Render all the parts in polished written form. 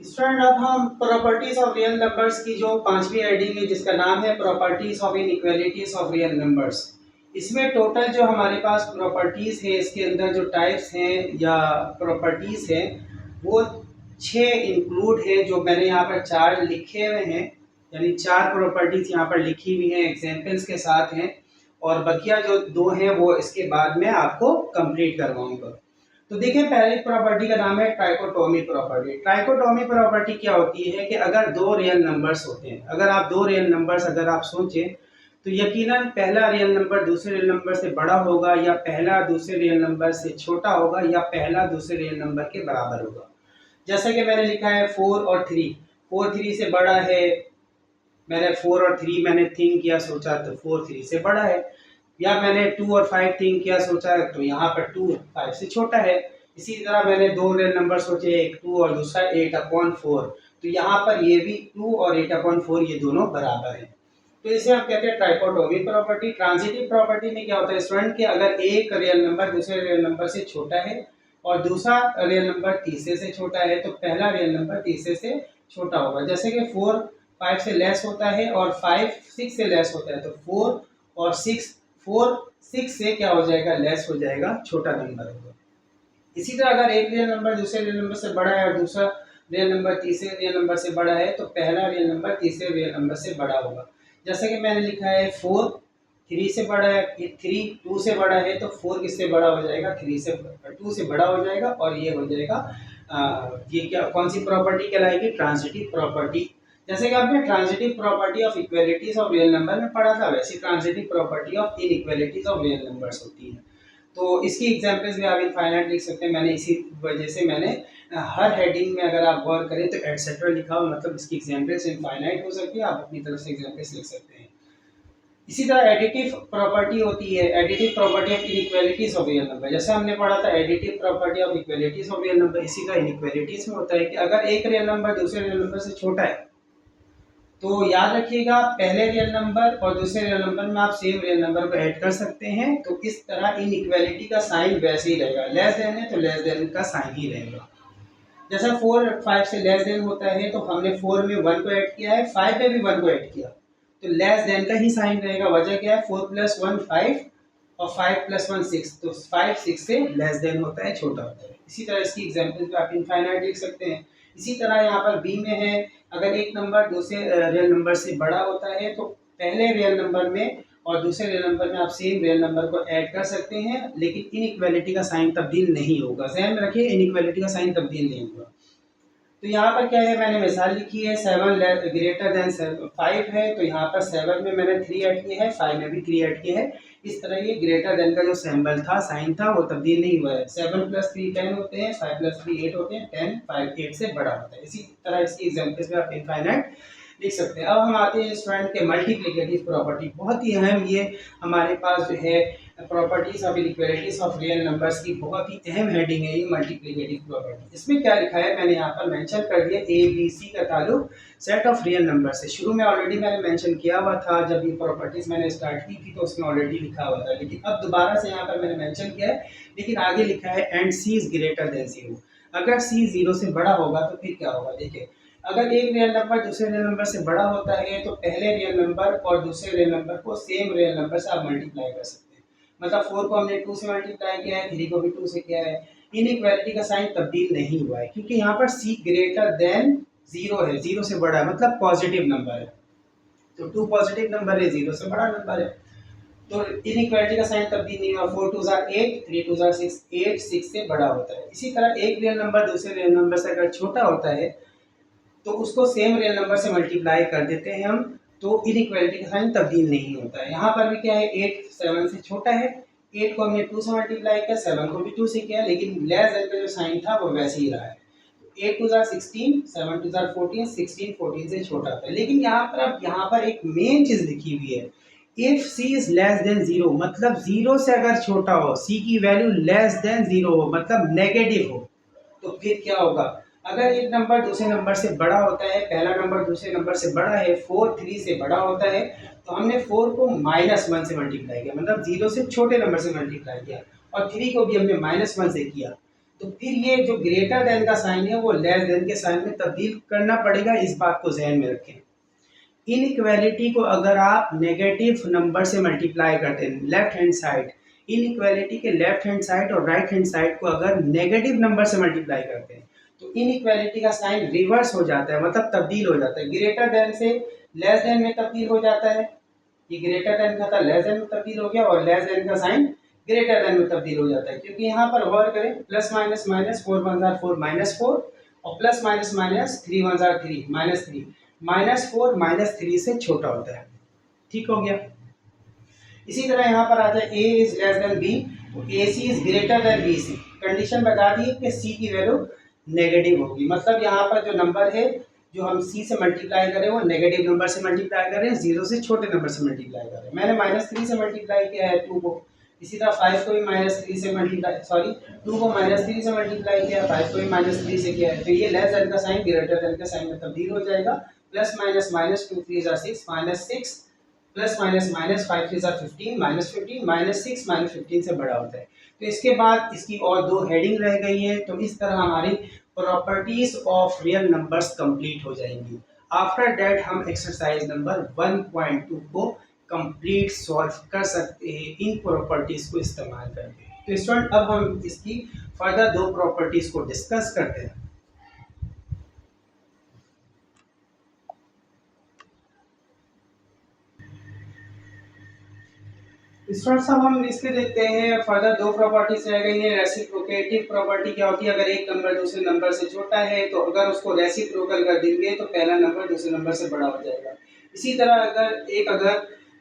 Student, अब हम properties of real numbers की जो पांचवी हेडिंग है जिसका नाम है properties of inequalities of real numbers. इसमें टोटल जो हमारे पास प्रॉपर्टीज है, इसके अंदर जो टाइप्स हैं या प्रॉपर्टीज हैं वो 6 इंक्लूड है, जो मैंने यहाँ पर 4 लिखे हुए हैं। यानी 4 प्रॉपर्टीज यहाँ पर लिखी हुई हैं, एग्जाम्पल्स के साथ हैं, और बकिया जो 2 हैं वो इसके बाद में आपको कंप्लीट करवाऊंगा। तो देखिए, पहली प्रॉपर्टी का नाम है ट्राइकोटोमी प्रॉपर्टी। ट्राइकोटोमी प्रॉपर्टी क्या होती है कि अगर 2 रियल नंबर्स होते हैं, अगर आप 2 रियल नंबर्स अगर आप सोचें तो यकीनन पहला रियल नंबर दूसरे रियल नंबर से बड़ा होगा, या पहला दूसरे रियल नंबर से छोटा होगा, या पहला दूसरे रियल नंबर के बराबर होगा। जैसे कि मैंने लिखा है 4 और 3, 4 3 से बड़ा है। मैंने 4 और 3 मैंने थिंक किया, सोचा तो 4 3 से बड़ा है। या मैंने 2 और 5 थिंक किया, सोचा तो यहाँ पर 2 5 से छोटा है। इसी तरह मैंने 2 रियल नंबर सोचे, एक 2 और दूसरा 8/4, तो यहाँ पर ये भी 2 और 8/4 ये दोनों बराबर है। तो इसे हम कहते हैं ट्राइकोटोमी प्रॉपर्टी। ट्रांजिटिव प्रॉपर्टी में क्या होता है स्टूडेंट, कि अगर एक रियल नंबर दूसरे रियल नंबर से छोटा है और दूसरा रियल नंबर तीसरे से छोटा है, तो पहला रियल नंबर तीसरे से छोटा होगा। जैसे कि 4 5 से लेस होता है और 5 6 से लेस होता है, तो 4 और 6 से क्या हो जाएगा, लेस हो जाएगा, छोटा नंबर होगा। इसी तरह अगर एक रियल नंबर दूसरे रियल नंबर से बड़ा है और दूसरा रियल नंबर तीसरे रियल नंबर से बड़ा है, तो पहला रियल नंबर तीसरे रियल नंबर से बड़ा होगा। जैसे कि मैंने लिखा है 4 3 से बड़ा है, 3 2 से बड़ा है, तो 4 किससे बड़ा हो जाएगा, 2 से बड़ा हो जाएगा, और ये हो जाएगा ये क्या कौन सी प्रॉपर्टी कहलाएगी, ट्रांजिटिव प्रॉपर्टी। जैसे कि आपने transitive property of equalities of real number में पढ़ा था, वैसी transitive property of inequalities of real numbers होती है। तो इसकी एग्जांपल्स में आप इनफाइनाइट लिख सकते हैं। मैंने इसी वजह से मैंने हर हेडिंग में अगर आप गौर करें तो एटसेट्रा लिखा हो, मतलब इसकी एग्जांपल्स इनफाइनाइट हो सकती है, आप अपनी तरफ से एग्जांपल्स लिख सकते हैं। इसी तरह एडिटिव प्रॉपर्टी होती है, additive property of inequalities of real number. जैसे हमने पढ़ा था additive property of equalities of real number, इसी का इनइक्वालिटीज में होता है कि अगर एक रियल नंबर दूसरे रियल नंबर से छोटा है, तो याद रखिएगा पहले रियल नंबर और दूसरे रियल नंबर में आप सेम रियल नंबर को ऐड कर सकते हैं। तो इस तरह इनइक्वालिटी का साइन वैसे ही रहेगा, लेस देन है तो लेस देन का साइन ही रहेगा। जैसा 4 5 से लेस देन होता है, तो हमने 4 में 1 को ऐड किया है, 5 में भी 1 को ऐड किया, तो लेस देन का ही साइन रहेगा। वजह क्या है, 4 + 1 5 और 5 + 1 6, तो 5 6 से लेस देन होता है, छोटा होता है। इसी तरह इसकी एग्जांपल पे आप इनफाइनाइट लिख सकते हैं। इसी तरह यहाँ पर बी में है, अगर एक नंबर दूसरे रियल नंबर से बड़ा होता है, तो पहले रियल नंबर में और दूसरे रियल नंबर में आप सेम रियल नंबर को ऐड कर सकते हैं, लेकिन इनइक्वालिटी का साइन तब्दील नहीं होगा। ध्यान में रखिए, इनइक्वालिटी का साइन तब्दील नहीं होगा। तो यहाँ पर क्या है, मैंने मिसाल लिखी है 7 ग्रेटर देन 5 है, तो यहाँ पर 7 में मैंने 3 ऐड किया है, 5 में भी 3 ऐड किया है। इस तरह ये ग्रेटर देन का जो सिंबल था, साइन था, वो तब्दील नहीं हुआ है। 7 + 3 10 होते हैं, 5 + 3 8 होते हैं, 10 5 8 से बड़ा होता है। इसी तरह इसकी एग्जाम्पल्स में आप इनफाइनाइट लिख सकते हैं। अब हम आते हैं स्टूडेंट के मल्टीप्लिकेटिव प्रॉपर्टी। बहुत ही अहम ये हमारे पास जो है properties of inequalities of real numbers की बहुत ही अहम हेडिंग है ये मल्टीप्लिकेटिव प्रॉपर्टी। इसमें क्या लिखा है मैंने यहाँ पर मेंशन कर दिया, ए बी सी का ताल्लुक सेट ऑफ रियल नंबर से। शुरू में ऑलरेडी मैंने मेंशन किया हुआ था, जब ये प्रॉपर्टीज मैंने स्टार्ट की थी तो उसमें ऑलरेडी लिखा हुआ था, लेकिन अब दोबारा से यहाँ पर मैंने मेंशन किया है। लेकिन आगे लिखा है and C is greater than 0। अगर सी 0 से बड़ा होगा तो फिर क्या होगा, देखिए अगर एक रियल नंबर दूसरे रियल नंबर से बड़ा होता है, तो पहले रियल नंबर और दूसरे रियल नंबर को सेम रियल नंबर से आप मल्टीप्लाई कर सकते हैं। मतलब 4 को हमने 2 से मल्टीप्लाई किया है, 3 को भी 2 से किया है। इनइक्वालिटी का साइन तब्दील नहीं हुआ है, क्योंकि यहाँ पर c ग्रेटर देन 0 है, 0 से बड़ा है, मतलब पॉजिटिव नंबर है। तो 2 पॉजिटिव नंबर है, 0 से बड़ा नंबर है, तो इनइक्वालिटी का साइन तब्दील नहीं हुआ। 4 2 8, 3 2 6, 8 6 से बड़ा होता है। इसी तरह एक रियल नंबर दूसरे रियल नंबर से अगर छोटा होता है, तो उसको सेम रियल नंबर से मल्टीप्लाई कर देते हैं हम, तो इनइक्वालिटी का साइन तब्दील नहीं होता है। यहाँ पर भी क्या है, 8 7 से छोटा है, 8 को हमने 2 से मल्टीप्लाई किया, 7 को भी 2 से किया, लेकिन लेस देन का जो साइन था वो वैसे ही रहा है। 8 2 16, 7 2 14, 16 14 से छोटा था। लेकिन यहाँ पर अब यहाँ पर एक मेन चीज लिखी हुई है, if c is less then 0, मतलब 0 से अगर छोटा हो, c की वैल्यू लेस देन 0 हो, मतलब नेगेटिव हो, तो फिर क्या होगा। अगर एक नंबर दूसरे नंबर से बड़ा होता है, पहला नंबर दूसरे नंबर से बड़ा है, 4 3 से बड़ा होता है, तो हमने 4 को -1 से मल्टीप्लाई किया, मतलब 0 से छोटे नंबर से मल्टीप्लाई किया, और 3 को भी हमने -1 से किया। तो फिर ये जो ग्रेटर देन का साइन है वो लेस देन के साइन में तब्दील करना पड़ेगा, इस बात को ध्यान में रखें। इनइक्वालिटी को अगर आप नेगेटिव नंबर से मल्टीप्लाई करते हैं लेफ्ट हैंड साइड, इनइक्वालिटी के लेफ्ट हैंड साइड और राइट हैंड साइड को अगर नेगेटिव नंबर से मल्टीप्लाई करते हैं तो इनइक्वालिटी का साइन रिवर्स हो जाता है, मतलब तब्दील हो जाता है, ग्रेटर देन से लेस देन में तब्दील हो जाता है। ये ग्रेटर देन का था लेस देन में तब्दील हो गया और लेस देन का साइन ग्रेटर देन में तब्दील हो जाता है, क्योंकि यहाँ पर गौर करें प्लस माइनस माइनस 4 1 जार 4 -4 और प्लस माइनस माइनस 3 1 जार 3 -3, -4 -3 से छोटा होता है। ठीक हो गया। इसी तरह यहाँ पर आता है A is less than B, तो A C is greater than B C. Condition बता दी कि सी की वैल्यू नेगेटिव होगी, मतलब यहाँ पर जो नंबर है जो हम सी से मल्टीप्लाई करें वो नेगेटिव नंबर से मल्टीप्लाई करें, जीरो से छोटे नंबर से मल्टीप्लाई करें। मैंने -3 से मल्टीप्लाई किया है 2 को, इसी तरह 5 को भी -3 से मल्टीप्लाई, सॉरी 2 को -3 से मल्टीप्लाई किया, 5 को भी -3 से किया है, तो ये लेस देन का साइन ग्रेटर देन का साइन में तब्दील हो जाएगा। Plus minus minus 2 3 6 -6 plus minus minus 5 3 15 -15 -6 -15 से बड़ा होता है। तो इसके बाद इसकी और दो हेडिंग रह गई है, तो इस तरह हमारी properties of real numbers complete हो जाएंगी। आफ्टर दैट हम एक्सरसाइज नंबर 1.2 को कंप्लीट सॉल्व कर सकते हैं इन प्रॉपर्टीज को इस्तेमाल करके। तो स्टूडेंट अब हम इसकी फर्दर दो प्रॉपर्टीज को डिस्कस करते हैं। स्टूडेंट्स अब हम इसके देखते हैं फर्दर दो प्रॉपर्टीज रह गई हैं। रेसिप्रोकेटिव प्रॉपर्टी क्या होती है, अगर एक नंबर दूसरे नंबर से छोटा है तो अगर उसको रेसिप्रोकल कर देंगे तो पहला नंबर दूसरे नंबर से बड़ा हो जाएगा। इसी तरह अगर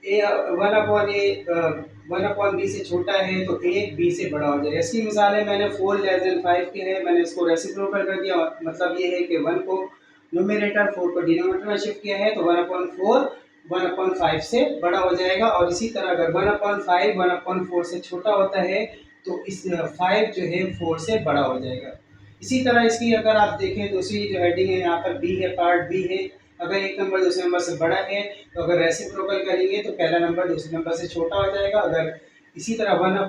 ए 1/बी से छोटा है तो ए बी से बड़ा हो जाएगा। इसकी मिसाल है, मैंने 4 लेस देन 5 के है, मैंने इसको रेसिप्रोकल कर दिया, मतलब ये है कि 1 को न्यूमरेटर 4 को डिनोमिनेटर में शिफ्ट किया है तो 1/4 1/5 से बड़ा हो जाएगा। और इसी तरह अगर 1/5 1/4 से छोटा होता है तो इस 5 जो है 4 से बड़ा हो जाएगा। इसी तरह इसकी अगर आप देखें दूसरी जो हेडिंग है यहाँ पर बी है, पार्ट बी है, अगर एक नंबर दूसरे नंबर से बड़ा है तो अगर रेसिप्रोकल करेंगे तो पहला नंबर दूसरे नंबर से छोटा हो जाएगा। अगर इसी तरह 1/a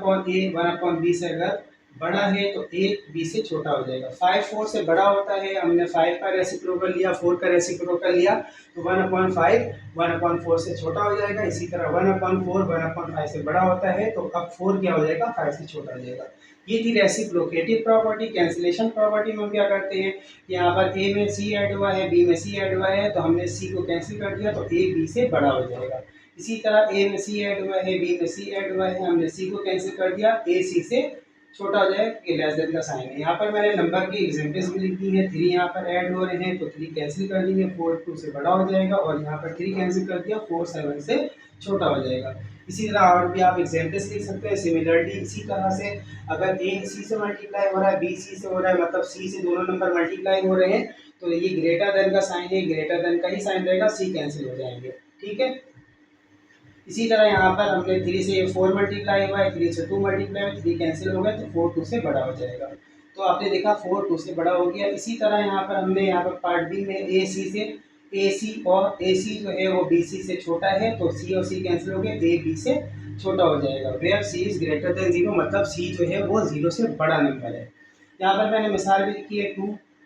1/b से अगर बड़ा है तो ए बी से छोटा हो जाएगा। 5 4 से बड़ा होता है, हमने 5 का रेसिप्रोकल लिया, 4 का रेसिप्रोकल लिया तो 1/5 1/4 से छोटा हो जाएगा। इसी तरह 1/4 1/5 से बड़ा होता है तो अब 4 क्या हो जाएगा, 5 से छोटा हो जाएगा। ये थी रेसिप्रोकेटिव प्रॉपर्टी। कैंसिलेशन प्रॉपर्टी में हम क्या करते हैं, यहाँ पर ए में सी ऐड हुआ है, बी में सी ऐड हुआ है, तो हमने सी को कैंसिल कर दिया तो ए बी से बड़ा हो जाएगा। इसी तरह ए में सी ऐड हुआ है, बी में सी ऐड हुआ है, हमने सी को कैंसिल कर दिया, ए सी से छोटा हो जाए कि लेस देन का साइन है। यहाँ पर मैंने नंबर की एग्जाम्पल्स भी लिखी है, 3 यहाँ पर ऐड हो रहे हैं तो 3 कैंसिल कर देंगे, 4 2 से बड़ा हो जाएगा और यहाँ पर 3 कैंसिल कर दिया, 4 7 से छोटा हो जाएगा। इसी तरह और भी आप एग्जाम्पल्स लिख सकते हैं। सिमिलरली इसी तरह से अगर ए सी से मल्टीप्लाई हो रहा है, बी सी से हो रहा है, मतलब सी से दोनों नंबर मल्टीप्लाई हो रहे हैं तो ये ग्रेटर देन का साइन है, ग्रेटर देन का ही साइन रहेगा, सी कैंसिल हो जाएंगे। ठीक है। इसी तरह यहाँ पर हमने 3 से 4 मल्टीप्लाई हुआ है, 3 से 2 मल्टीप्लाई हुआ है, 3 कैंसिल हो गया तो 4 2 से बड़ा हो जाएगा। तो आपने देखा 4 2 से बड़ा हो गया। इसी तरह यहाँ पर हमने यहाँ पर पार्ट बी में ए सी और ए सी जो है वो बी सी से छोटा है तो सी और सी कैंसिल हो गए, ए बी से छोटा हो जाएगा। Where C is greater than 0, मतलब सी जो है वो 0 से बड़ा नंबर है। यहाँ पर मैंने मिसाल भी लिखी है,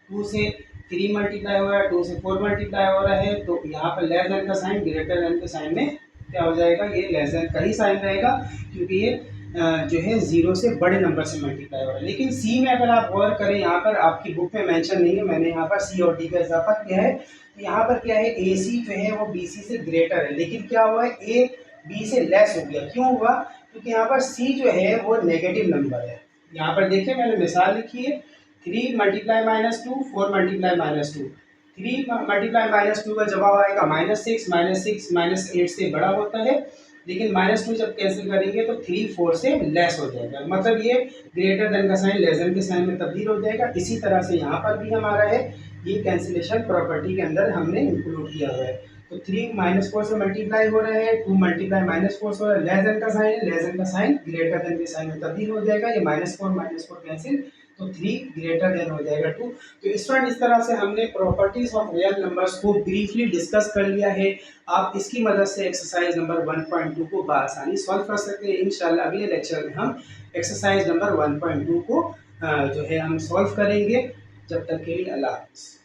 2 से 3 मल्टीप्लाई हो रहा है, 2 से 4 मल्टीप्लाई हो रहा है तो यहाँ पर लेस देन का साइन ग्रेटर देन के साइन में क्या हो जाएगा, ये लेस देन का ही साइन रहेगा, क्योंकि ये जो है 0 से बड़े नंबर से मल्टीप्लाई हो रहा है। लेकिन सी में अगर आप गौर करें, यहाँ पर आपकी बुक में मेंशन नहीं है, मैंने यहाँ पर सी और डी का इजाफा किया है। तो यहाँ पर क्या है, ए सी जो है वो बी सी से ग्रेटर है, लेकिन क्या हुआ है, ए बी से लेस हो गया। क्यों हुआ, क्योंकि यहाँ पर सी जो है वो नेगेटिव नंबर है। यहाँ पर देखिए मैंने मिसाल लिखी है, 3 मल्टीप्लाई -2 4 मल्टीप्लाई -2, 3 मल्टीप्लाई -2 का जवाब आएगा -6 -8 से बड़ा होता है, लेकिन -2 जब कैंसिल करेंगे तो 3 4 से लेस हो जाएगा, मतलब ये ग्रेटर देन का साइन लेस देन के साइन में तब्दील हो जाएगा। इसी तरह से यहाँ पर भी हमारा है, ये कैंसिलेशन प्रॉपर्टी के अंदर हमने इंक्लूड किया हुआ है। तो 3 -4 से मल्टीप्लाई हो रहा है, 2 मल्टीप्लाई -4 से हो रहा है, लेस देन का साइन है, लेस देन का साइन ग्रेटर देन के साइन में तब्दील हो जाएगा। ये -4 कैंसिल तो 3 ग्रेटर देन हो जाएगा 2। तो इस तरह से हमने प्रॉपर्टीज ऑफ रियल नंबर्स को ब्रीफली डिस्कस कर लिया है। आप इसकी मदद से एक्सरसाइज नंबर 1.2 को बआसानी सॉल्व कर सकते हैं। इंशाल्लाह अगले लेक्चर में हम एक्सरसाइज नंबर 1.2 को जो है हम सॉल्व करेंगे। जब तक के लिए अल्लाह हाफ़िज़।